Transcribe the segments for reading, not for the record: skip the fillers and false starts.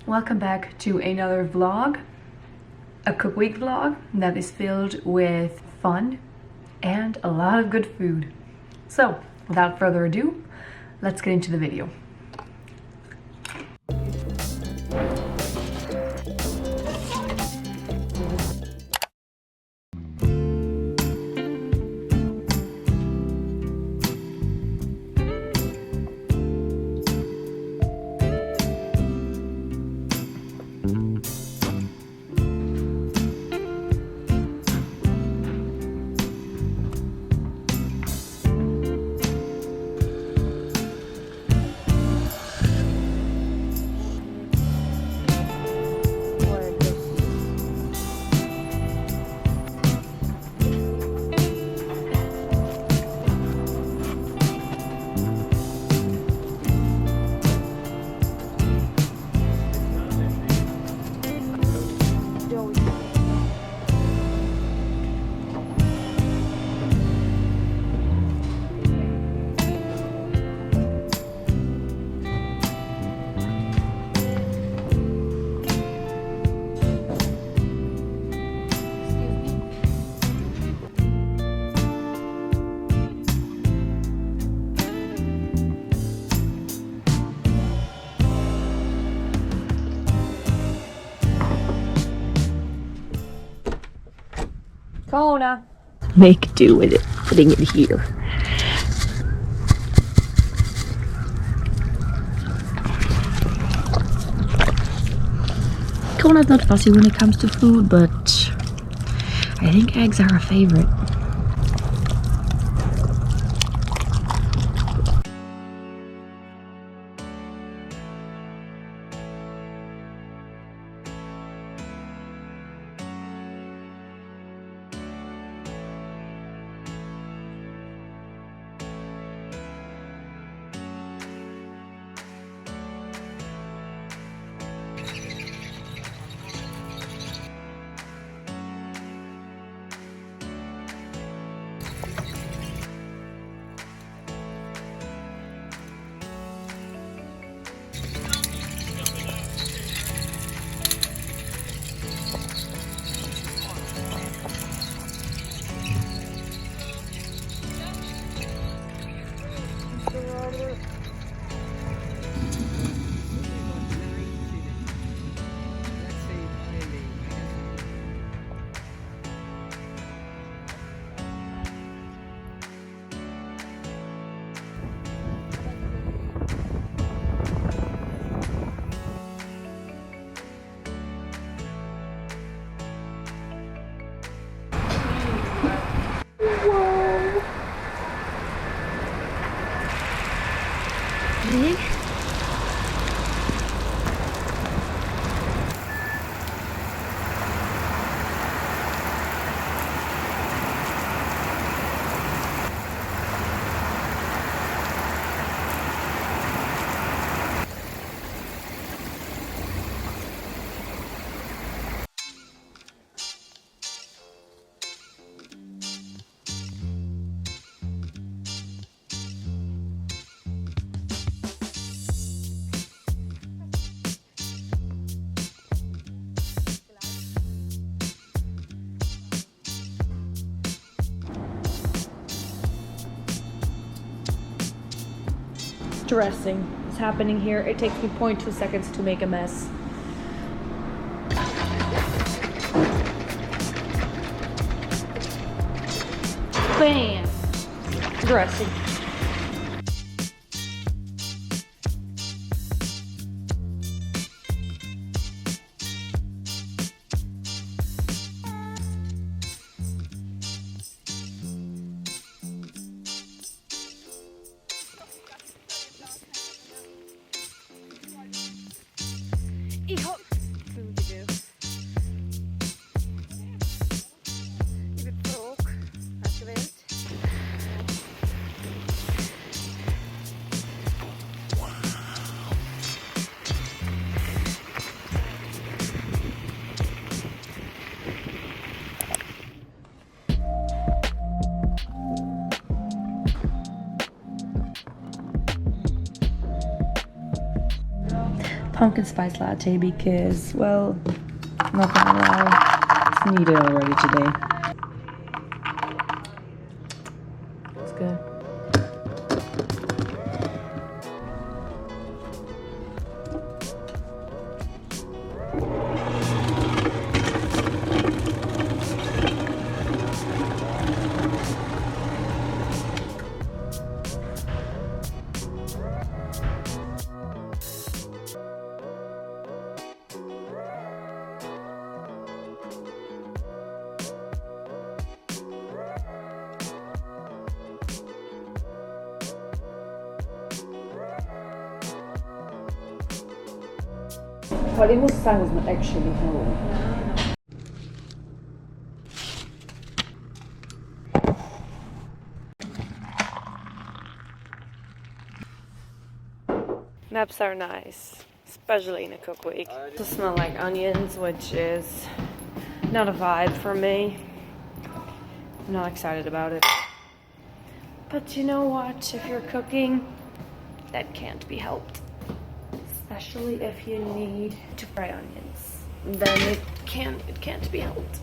Welcome back to another vlog, a cook week vlog that is filled with fun and a lot of good food. So without further ado, let's get into the video. Kona. Make do with it, putting it here. Kona's not fussy when it comes to food, but I think eggs are a favorite. Dressing is happening here. It takes me 0.2 seconds to make a mess. Bam! Dressing. pumpkin spice latte because, well, not gonna lie, it's needed already today. It's good. Well, ich muss sagen, was man actually home. Naps are nice, especially in a cook week. They smell like onions, which is not a vibe for me. I'm not excited about it. But you know what? If you're cooking, that can't be helped. Especially if you need to fry onions, then it can't be helped.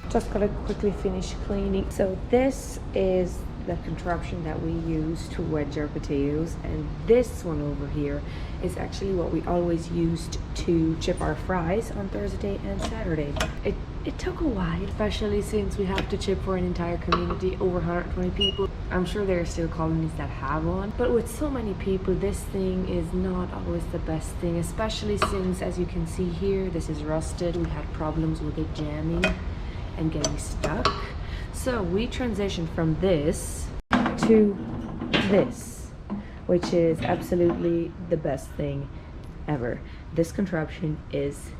Just gotta quickly finish cleaning. So this is the contraption that we use to wedge our potatoes, and this one over here is actually what we always used to chip our fries on Thursday and Saturday. It took a while, especially since we have to chip for an entire community, over 120 people. I'm sure there are still colonies that have one, but with so many people, this thing is not always the best thing, especially since, as you can see here, this is rusted. We had problems with it jamming and getting stuck. So we transitioned from this to this, which is absolutely the best thing ever. This contraption is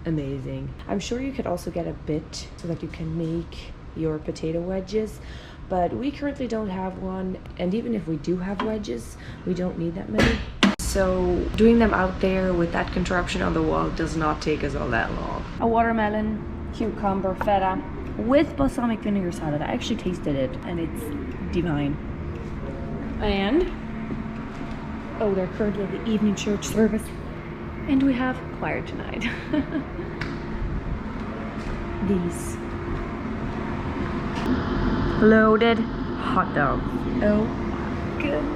amazing. I'm sure you could also get a bit so that you can make your potato wedges, but we currently don't have one, and even if we do have wedges, we don't need that many. So doing them out there with that contraption on the wall does not take us all that long. A watermelon, cucumber, feta with balsamic vinegar salad. I actually tasted it and it's divine. And oh, they're currently at the evening church service, and we have choir tonight. These loaded hot dogs. Oh goodness.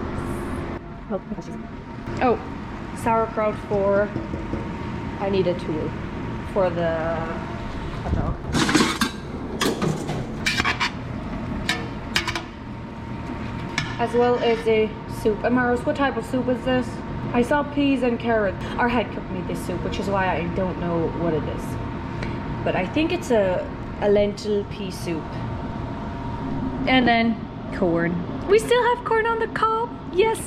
Oh, sauerkraut for, I need a tool for the hot dog. As well as a soup. Amaros, what type of soup is this? I saw peas and carrots. Our head cook made this soup, which is why I don't know what it is. But I think it's a lentil pea soup. And then corn. We still have corn on the cob. Yes.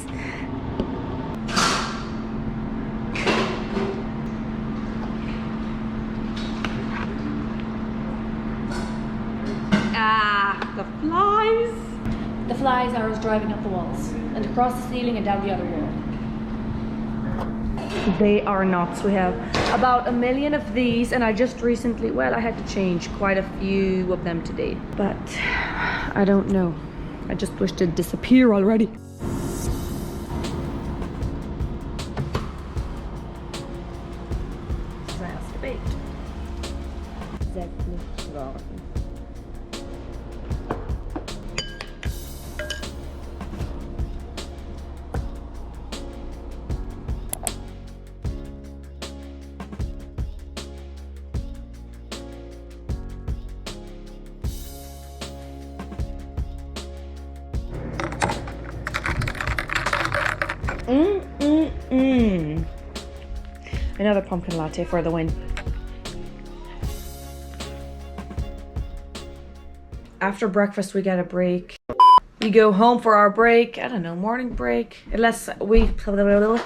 The flies. The flies are always driving up the walls and across the ceiling and down the other wall. They are nuts. We have about 1 million of these, and I just recently, well, I had to change quite a few of them today, but I don't know. I just wish they'd disappear already. Another pumpkin latte for the win. After breakfast, we get a break. We go home for our break. I don't know, morning break. Unless we go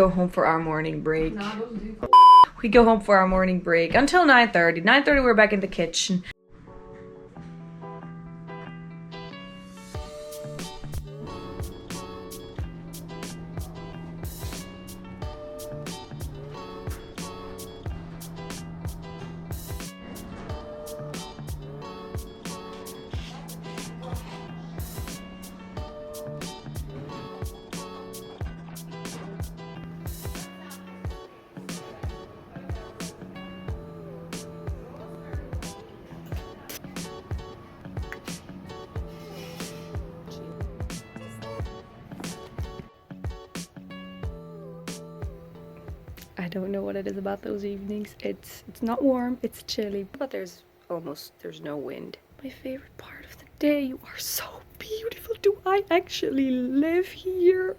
home for our morning break. We go home for our morning break until 9:30. 9:30 we're back in the kitchen. I don't know what it is about those evenings. It's not warm, it's chilly, but there's no wind. My favorite part of the day. You are so beautiful. Do I actually live here?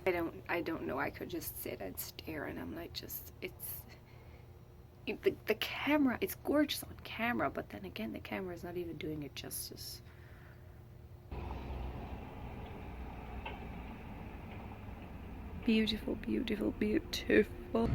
I don't know. I could just sit and stare and I'm like the camera, it's gorgeous on camera, but then again the camera is not even doing it justice. Beautiful, beautiful, beautiful.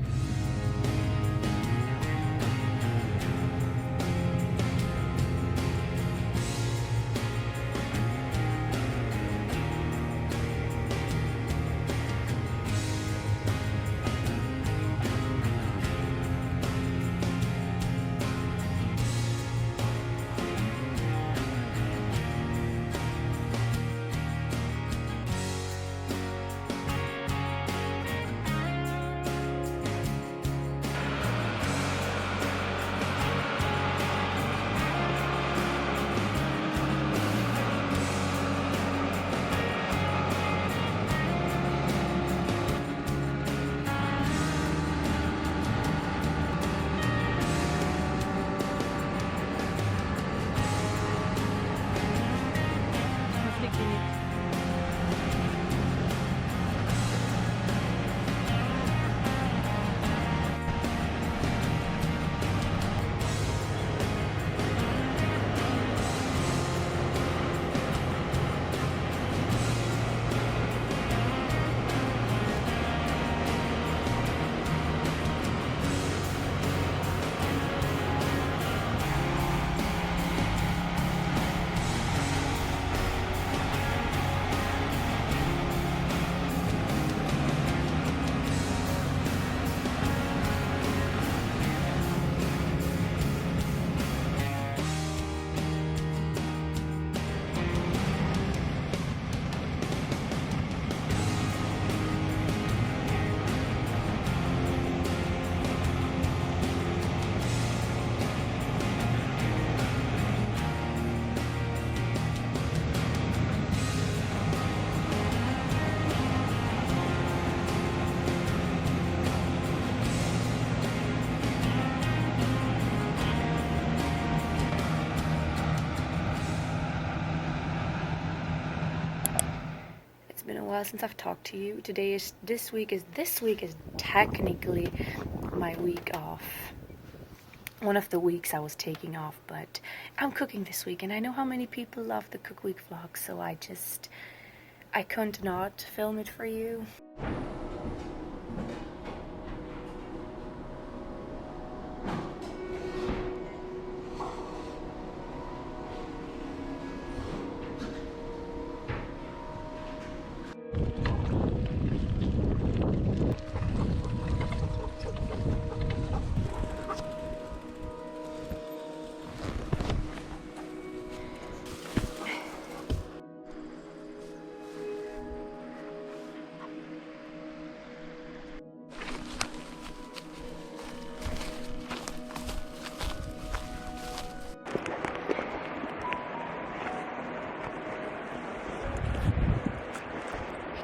Been a while since I've talked to you. This week is technically my week off. One of the weeks I was taking off, but I'm cooking this week and I know how many people love the Cook Week vlog, so I couldn't not film it for you.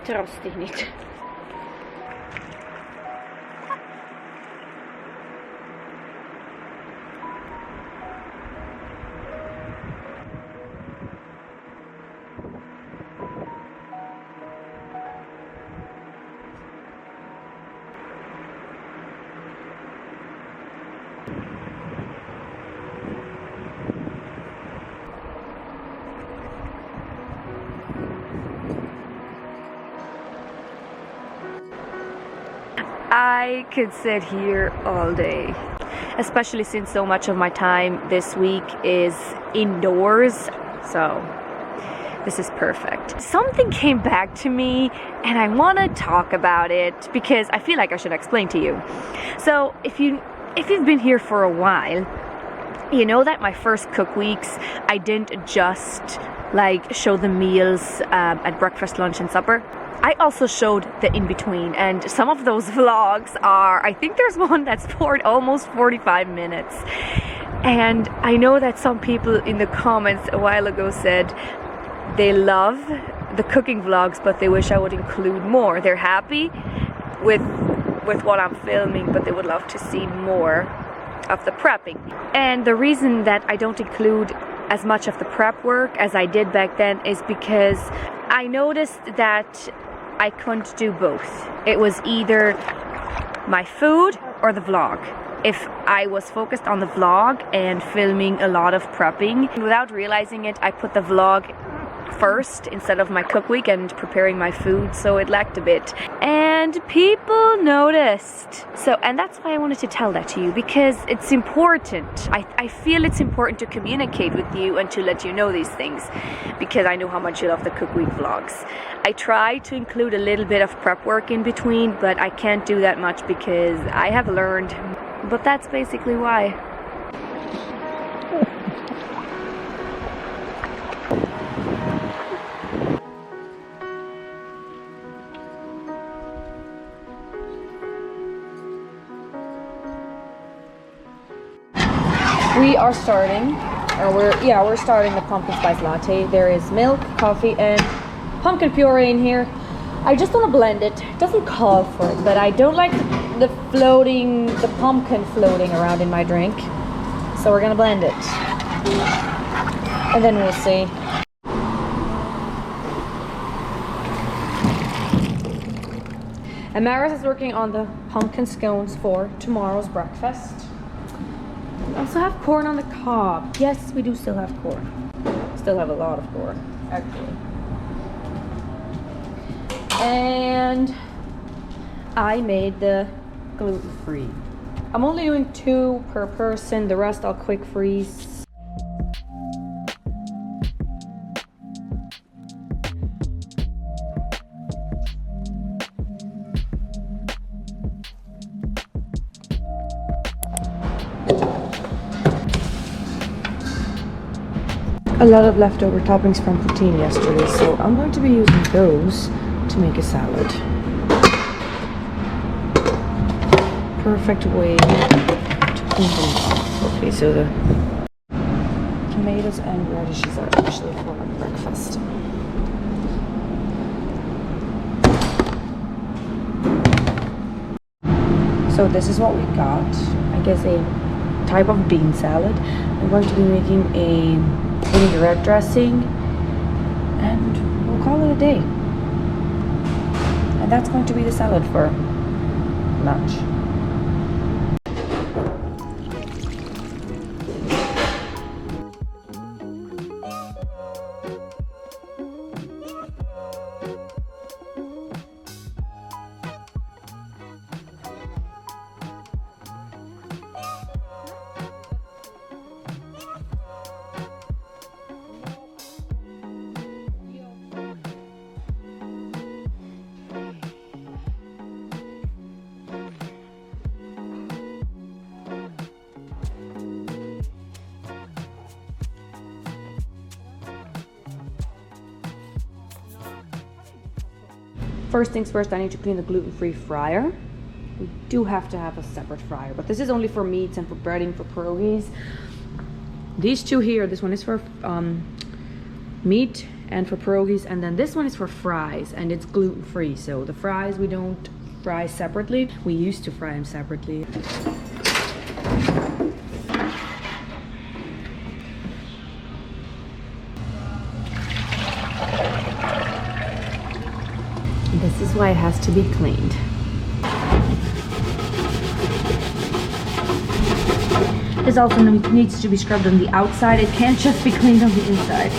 Trust dich niet. I could sit here all day, especially since so much of my time this week is indoors, so this is perfect. Something came back to me and I want to talk about it because I feel like I should explain to you. So if you've been here for a while, you know that my first cook weeks I didn't just like show the meals at breakfast, lunch and supper. I also showed the in-between, and some of those vlogs are, I think there's one that's for almost 45 minutes. And I know that some people in the comments a while ago said they love the cooking vlogs, but they wish I would include more. They're happy with what I'm filming, but they would love to see more of the prepping. And the reason that I don't include as much of the prep work as I did back then is because I noticed that I couldn't do both. It was either my food or the vlog. If I was focused on the vlog and filming a lot of prepping, without realizing it, I put the vlog first instead of my cook week and preparing my food, so it lacked a bit. And people noticed. And that's why I wanted to tell that to you, because it's important. I feel it's important to communicate with you and to let you know these things, because I know how much you love the cook week vlogs. I try to include a little bit of prep work in between, but I can't do that much because I have learned. But that's basically why. We are starting, we're starting the pumpkin spice latte. There is milk, coffee, and pumpkin puree in here. I just want to blend it. It doesn't call for it, but I don't like the pumpkin floating around in my drink. So we're gonna blend it, and then we'll see. And Maris is working on the pumpkin scones for tomorrow's breakfast. We also have corn on the cob. Yes, we do still have corn. Still have a lot of corn, actually. And I made the gluten-free. I'm only doing 2 per person. The rest I'll quick freeze. A lot of leftover toppings from poutine yesterday, so I'm going to be using those to make a salad. Perfect way to clean them up. Okay, so the tomatoes and radishes are actually for breakfast. So this is what we got. I guess a type of bean salad. I'm going to be making a vinaigrette dressing, and we'll call it a day. And that's going to be the salad for lunch. First things first, I need to clean the gluten-free fryer. We do have to have a separate fryer, but this is only for meats and for breading, for pierogies. These two here, this one is for meat and for pierogies, and then this one is for fries, and it's gluten-free. So the fries we don't fry separately. We used to fry them separately. This is why it has to be cleaned. This also needs to be scrubbed on the outside. It can't just be cleaned on the inside.